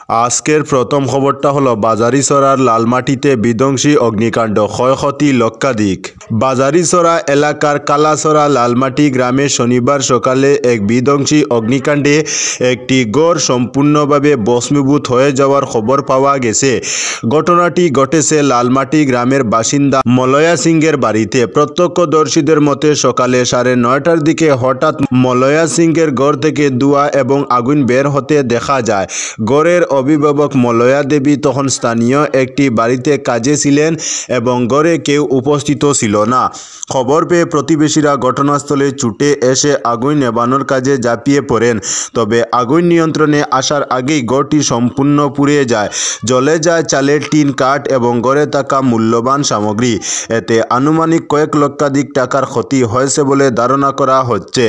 আজকের প্রথম খবরটা হলো বাজারিছড়ার লালমাটিতে বিধ্বংসী অগ্নিকাণ্ড, ক্ষয়ক্ষতি লক্ষাধিক। বাজারিছড়া এলাকার কালাছড়া লালমাটি গ্রামে শনিবার সকালে এক বিধ্বংসী অগ্নিকাণ্ডে একটি ঘর সম্পূর্ণভাবে ভস্মীভূত হয়ে যাওয়ার খবর পাওয়া গেছে। ঘটনাটি ঘটেছে লালমাটি গ্রামের বাসিন্দা মলয়া সিংয়ের বাড়িতে। প্রত্যক্ষদর্শীদের মতে সকালে 9:30টার দিকে হঠাৎ মলয়া সিংয়ের ঘর থেকে ধোঁয়া এবং আগুন বের হতে দেখা যায়। ঘরের অভিভাবক মলয়া দেবী তখন স্থানীয় একটি বাড়িতে কাজে ছিলেন এবং ঘরে কেউ উপস্থিত ছিল না। খবর পেয়ে প্রতিবেশীরা ঘটনাস্থলে ছুটে এসে আগুন নেভানোর কাজে ঝাঁপিয়ে পড়েন। তবে আগুন নিয়ন্ত্রণে আসার আগেই ঘরটি সম্পূর্ণ পুড়ে যায়। জ্বলে যায় চালের টিন, কাঠ এবং ঘরে থাকা মূল্যবান সামগ্রী। এতে আনুমানিক কয়েক লক্ষাধিক টাকার ক্ষতি হয়েছে বলে ধারণা করা হচ্ছে।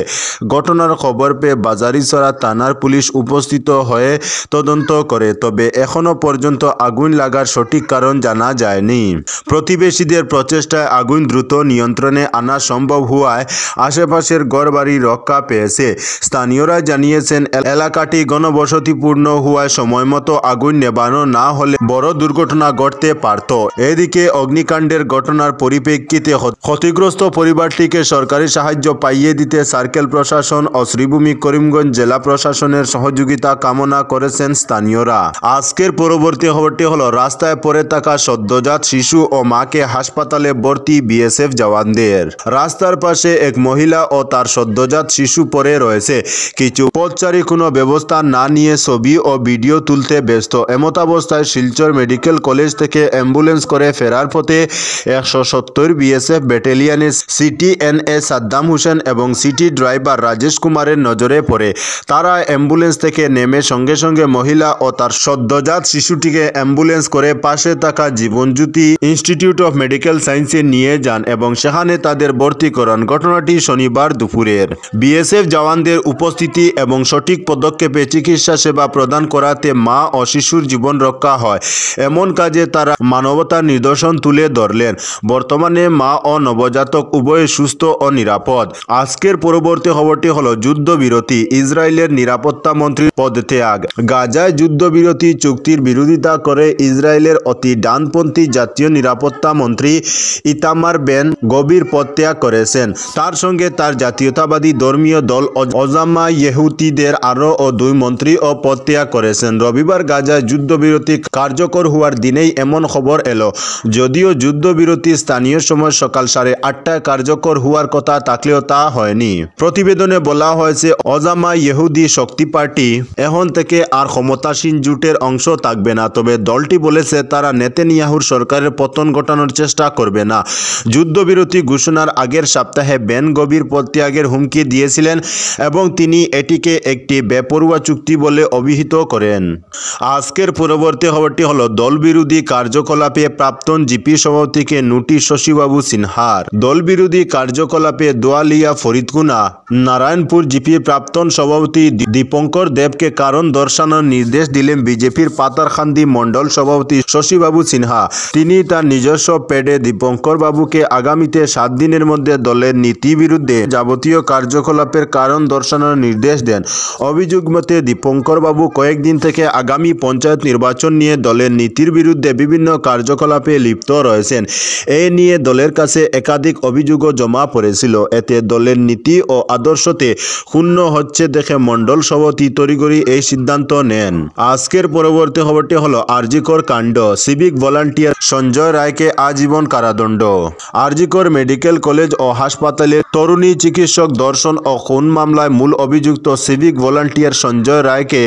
ঘটনার খবর পেয়ে বাজারিছড়া থানার পুলিশ উপস্থিত হয়ে তদন্ত করে, তবে এখনো পর্যন্ত আগুন লাগার সঠিক কারণ জানা যায়নি। প্রতিবেশীদের প্রচেষ্টায় আগুন দ্রুত নিয়ন্ত্রণে আনা সম্ভব হওয়ায় আশেপাশের ঘরবাড়ি রক্ষা পেয়েছে। স্থানীয়রা জানিয়েছেন এলাকাটি ঘনবসতিপূর্ণ হওয়ায় সময়মতো আগুন নেভানো না হলে বড় দুর্ঘটনা ঘটতে পারত। এদিকে অগ্নিকাণ্ডের ঘটনার পরিপ্রেক্ষিতে ক্ষতিগ্রস্ত পরিবারটিকে সরকারি সাহায্য পাইয়ে দিতে সার্কেল প্রশাসন ও শ্রীভূমি করিমগঞ্জ জেলা প্রশাসনের সহযোগিতা কামনা করেছেন স্থানীয়রা। আজকের পরবর্তী খবরটি হলো রাস্তায় পড়ে থাকা সদ্যজাত শিশু ও মাকে হাসপাতালে ভর্তি বিএসএফ জওয়ানদের। রাস্তার পাশে এক মহিলা ও তার সদ্যজাত শিশু পড়ে রয়েছে। কিছু পথচারী কোনো ব্যবস্থা না নিয়ে ছবি ও ভিডিও তুলতে ব্যস্ত। এমতাবস্থায় শিলচর মেডিকেল কলেজ থেকে অ্যাম্বুলেন্স করে ফেরার পথে 170 বিএসএফ ব্যাটালিয়নের সিটিএনএ সাদ্দাম হোসেন এবং সিটি ড্রাইভার রাজেশ কুমারের নজরে পড়ে। তারা অ্যাম্বুলেন্স থেকে নেমে সঙ্গে সঙ্গে মহিলা ও তার সদ্যজাত শিশুটিকে অ্যাম্বুলেন্স করে পাশে থাকা জীবনজ্যোতি ইনস্টিটিউট অফ মেডিকেল সায়েন্সে নিয়ে যান এবং সেখানে তাদের ভর্তি করান। ঘটনাটি শনিবার দুপুরের। বিএসএফ জওয়ানদের উপস্থিতি এবং সঠিক পদক্ষেপে চিকিৎসা সেবা প্রদান করাতে মা ও শিশুর জীবন রক্ষা হয়। এমন কাজে তারা মানবতার নিদর্শন তুলে ধরলেন। বর্তমানে মা ও নবজাতক উভয় সুস্থ ও নিরাপদ। আজকের পরবর্তী খবরটি হলো যুদ্ধবিরতি, ইসরায়েলের নিরাপত্তা মন্ত্রীর পদত্যাগ। গাজায় যুদ্ধবিরতি চুক্তির বিরোধিতা করে ইসরায়েলের অতি ডানপন্থী জাতীয় নিরাপত্তা মন্ত্রী ইতামার বেন গভির পদত্যাগ করেছেন। তার সঙ্গে তার জাতীয়তাবাদী ধর্মীয় দল ওজামা ইহুদিদের আরও 2 মন্ত্রীও পদত্যাগ করেছেন। রবিবার গাজায় যুদ্ধবিরতি কার্যকর হওয়ার দিনেই এমন খবর এলো। যদিও যুদ্ধবিরতি স্থানীয় সময় সকাল 8:30টায় কার্যকর হওয়ার কথা থাকলেও তা হয়নি। প্রতিবেদনে বলা হয়েছে ওজামা ইহুদি শক্তি পার্টি এখন থেকে আর ক্ষমতাসীন জোটের অংশ থাকবে না। তবে দলটি বলেছে তারা নেতানিয়াহুর সরকারের পতন ঘটানোর চেষ্টা করবে না। যুদ্ধবিরতি ঘোষণার আগের সপ্তাহে বেন গভির পদত্যাগের হুমকি দিয়েছিলেন এবং তিনি এটিকে একটি বেপরোয়া চুক্তি বলে অভিহিত করেন। আজকের পরবর্তী খবরটি হলো দলবিরোধী কার্যকলাপে প্রাক্তন জিপি সভাপতিকে নোটিশ শশীবাবু সিনহার। দলবিরোধী কার্যকলাপে দোয়ালিয়া ফরিদকুনা নারায়ণপুর জিপি প্রাক্তন সভাপতি দীপঙ্কর দেবকে কারণ দর্শানোর নির্দেশ দিলেন বিজেপির পাতারকান্দি মণ্ডল সভাপতি শশীবাবু সিনহা। তিনি তার নিজস্ব পেডে দীপঙ্কর বাবুকে আগামীতে 7 দিনের মধ্যে দলের নীতি বিরুদ্ধে যাবতীয় কার্যকলাপের কারণ দর্শানোর নির্দেশ দেন। অভিযোগ মতে দীপঙ্কর বাবু কয়েকদিন থেকে আগামী পঞ্চায়েত নির্বাচন নিয়ে দলের নীতির বিরুদ্ধে বিভিন্ন কার্যকলাপে লিপ্ত রয়েছেন। এ নিয়ে দলের কাছে একাধিক অভিযোগও জমা পড়েছিল। এতে দলের নীতি ও আদর্শতে ক্ষুণ্ণ হচ্ছে দেখে মণ্ডল সভাপতি তড়িঘড়ি এই সিদ্ধান্ত নেন। আজকের পরবর্তী খবরটি হলো আরজিকর কাণ্ড, সিভিক ভলান্টিয়ার সঞ্জয় রায়কে আজীবন কারাদণ্ড। আরজিকর মেডিকেল কলেজ ও হাসপাতালে তরুণী চিকিৎসক ধর্ষণ ও খুন মামলায় মূল অভিযুক্ত সিভিক ভলান্টিয়ার সঞ্জয় রায়কে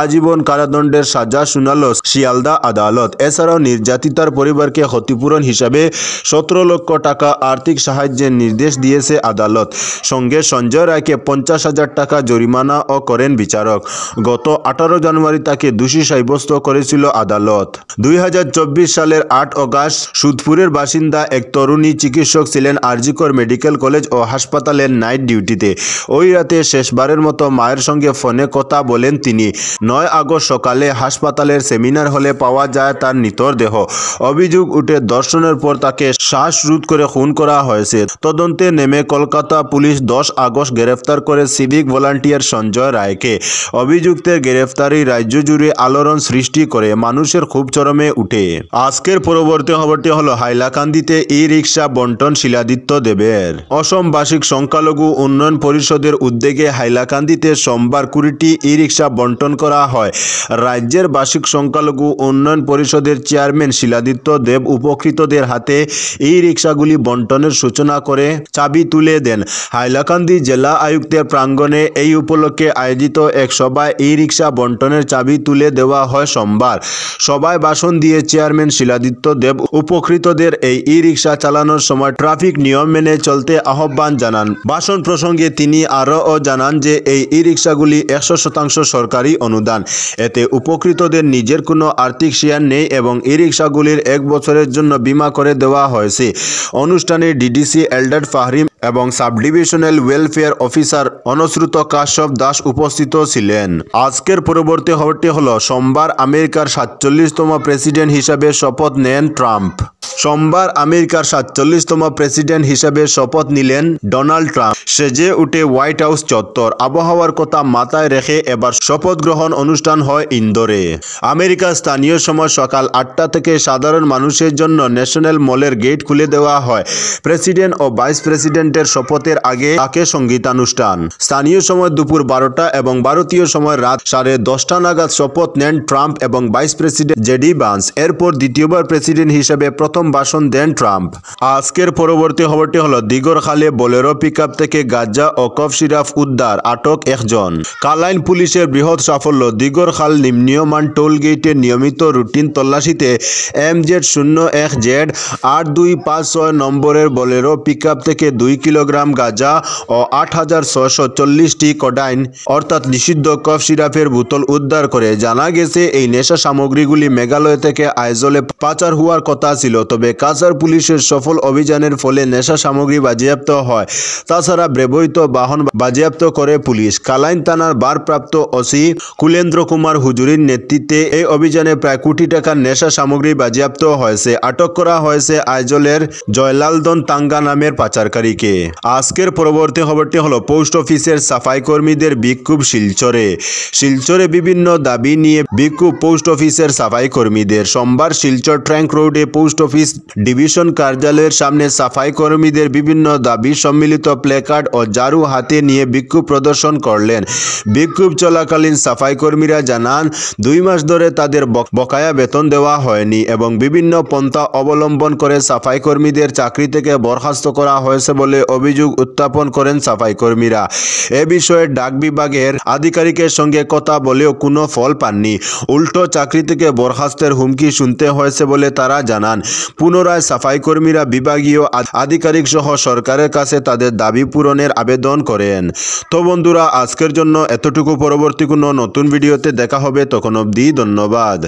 আজীবন কারাদণ্ডের সাজা শুনালো শিয়ালদা আদালত। এছাড়াও নির্যাতিতার পরিবারকে ক্ষতিপূরণ হিসাবে 17 লক্ষ টাকা আর্থিক সাহায্যের নির্দেশ দিয়েছে আদালত। সঙ্গে সঞ্জয় রায়কে 50,000 টাকা জরিমানা ও করেন বিচারক। গত 18 জানুয়ারি তাকে দোষী সাব্যস্ত করেছিল আদালত। 2024 সালের 8 অগাস্ট সুদপুরের বাসিন্দা এক তরুণী চিকিৎসক ছিলেন আরজিকর মেডিকেল কলেজ ও হাসপাতালের নাইট ডিউটিতে। ওই রাতে শেষবারের মতো মায়ের সঙ্গে ফোনে কথা বলেন তিনি। 9 আগস্ট সকালে হাসপাতালের সেমিনার হলে পাওয়া যায় তার মৃতদেহ। অভিযোগ উঠে ধর্ষণের পর তাকে শ্বাসরোধ করে খুন করা হয়েছে। তদন্তে নেমে কলকাতা পুলিশ 10 আগস্ট গ্রেফতার করে সিভিক ভলান্টিয়ার সঞ্জয় রায়কে। অভিযুক্তের গ্রেফতারি রাজ্য জুড়ে আলোড়ন সৃষ্টি করে মানুষের খুব চরমে উঠে। আজকের পরবর্তী খবরটি হলো হাইলাকান্দিতে ই রিক্সা বন্টন শিলাদিত্য দেবের। অসম বার্ষিক সংখ্যালঘু উন্নয়ন পরিষদের উদ্যোগে হাইলাকান্দিতে সোমবার 20টি ই রিক্সা বন্টন করা হয়। রাজ্যের বার্ষিক সংখ্যালঘু উন্নয়ন পরিষদের চেয়ারম্যান শিলাদিত্য দেব উপকৃতদের হাতে ই রিক্সাগুলি বন্টনের সূচনা করে চাবি তুলে দেন। হাইলাকান্দি জেলা আয়ুক্তের প্রাঙ্গণে এই উপলক্ষে আয়োজিত এক সভায় ই রিক্সা বন্টনের চাবি তুলে দেওয়া হয় সোমবার। সভায় ভাষণ দিয়ে চেয়ারম্যান শিলাদিত্য দেব উপকৃতদের এই ই রিক্সা চালানোর সময় ট্রাফিক নিয়ম মেনে চলতে আহ্বান জানান। ভাষণ প্রসঙ্গে তিনি আরও জানান যে এই ই রিক্সাগুলি 100% সরকারি অনুদান। এতে উপকৃতদের নিজের কোনো আর্থিক শেয়ার নেই এবং ই রিক্সাগুলির 1 বছরের জন্য বীমা করে দেওয়া হয়েছে। অনুষ্ঠানে ডিডিসি এলডার ফাহরিম এবং sub divisional welfare officer Anushruta Kashyap Das উপস্থিত ছিলেন। আজকের পরবর্তী খবরটি হলো সোমবার আমেরিকার 47তম প্রেসিডেন্ট হিসাবে শপথ নেন ট্রাম্প। সোমবার আমেরিকার 47তম প্রেসিডেন্ট হিসাবে শপথ নিলেন ডোনাল্ড ট্রাম্প। সেজে উঠে হোয়াইট হাউস চত্বর। আবহাওয়ার কথা মাথায় রেখে এবার শপথ গ্রহণ অনুষ্ঠান হয় ইন্দোরে। আমেরিকার স্থানীয় সময় সকাল 8টা থেকে সাধারণ মানুষের জন্য ন্যাশনাল মলের গেট খুলে দেওয়া হয়। প্রেসিডেন্ট ও ভাইস প্রেসিডেন্টের শপথের আগে থাকে সঙ্গীতানুষ্ঠান। স্থানীয় সময় দুপুর 12টা এবং ভারতীয় সময় রাত 10:30 নাগাদ শপথ নেন ট্রাম্প এবং ভাইস প্রেসিডেন্ট জেডি ভান্স। এরপর দ্বিতীয়বার প্রেসিডেন্ট হিসেবে প্রথম ভাষণ দেন ট্রাম্প। আজকের পরবর্তী খবরটি হলো দিগরখালে বোলেরো পিকআপ থেকে গাঁজা ও কফ সিরাপ উদ্ধার, আটক 1 জন। কালাইন পুলিশের বৃহৎ সাফল্য। দিগরখাল নিম্নীয়মান টোল গেটে নিয়মিত রুটিন তল্লাশিতে MZ01Z 8256 নম্বরের বোলেরো পিকআপ থেকে 2 কিলোগ্রাম গাঁজা ও 8640টি কোডাইন অর্থাৎ নিষিদ্ধ কফ সিরাপের বোতল উদ্ধার করে। জানা গেছে এই নেশা সামগ্রীগুলি মেঘালয় থেকে আইজলে পাচার হওয়ার কথা ছিল, তবে কাছাড় পুলিশের সফল অভিযানের ফলে নেশা সামগ্রী বাজেয়াপ্ত হয়। তাছাড়া ব্যবহৃত বাহন বাজেয়াপ্ত করে পুলিশ। কালাইন থানার ভারপ্রাপ্ত ওসি কুলেন্দ্র কুমার হুজুরির নেতৃত্বে এই অভিযানে প্রায় কোটি টাকার নেশা সামগ্রী বাজেয়াপ্ত হয়েছে। আটক করা হয়েছে আইজলের জয়লালদন তাঙ্গা নামের পাচারকারীকে। আজকের পরবর্তী খবরটি হলো পোস্ট অফিসের সাফাই কর্মীদের বিক্ষোভ শিলচরে। শিলচরে বিভিন্ন দাবি নিয়ে বিক্ষোভ পোস্ট অফিসের সাফাই কর্মীদের। সোমবার শিলচর ট্র্যাঙ্ক রোডে পোস্ট অফিস ডিভিশন কার্যালয়ের সামনে সাফাই কর্মীদের বিভিন্ন দাবি সম্মিলিত প্লেকার্ড ও ঝাড়ু হাতে নিয়ে বিক্ষোভ প্রদর্শন করলেন। বিক্ষোভ চলাকালীন সাফাই কর্মীরা জানান 2 মাস ধরে তাদের বকেয়া বেতন দেওয়া হয়নি এবং বিভিন্ন পন্থা অবলম্বন করে সাফাই কর্মীদের চাকরি থেকে বরখাস্ত করা হয়েছে বলে অভিযোগ উত্থাপন করেন সাফাই কর্মীরা। এ বিষয়ে ডাক বিভাগের আধিকারিকের সঙ্গে কথা বলেও কোনো ফল পাননি। উল্টো চাকরি থেকে বরখাস্তের হুমকি শুনতে হয়েছে বলে তারা জানান। পুনরায় সাফাই কর্মীরা বিভাগীয় আধিকারিক সহ সরকারের কাছে তাদের দাবি পূরণের আবেদন করেন। তো বন্ধুরা, আজকের জন্য এতটুকু। পরবর্তী কোনো নতুন ভিডিওতে দেখা হবে, তখন অবধি ধন্যবাদ।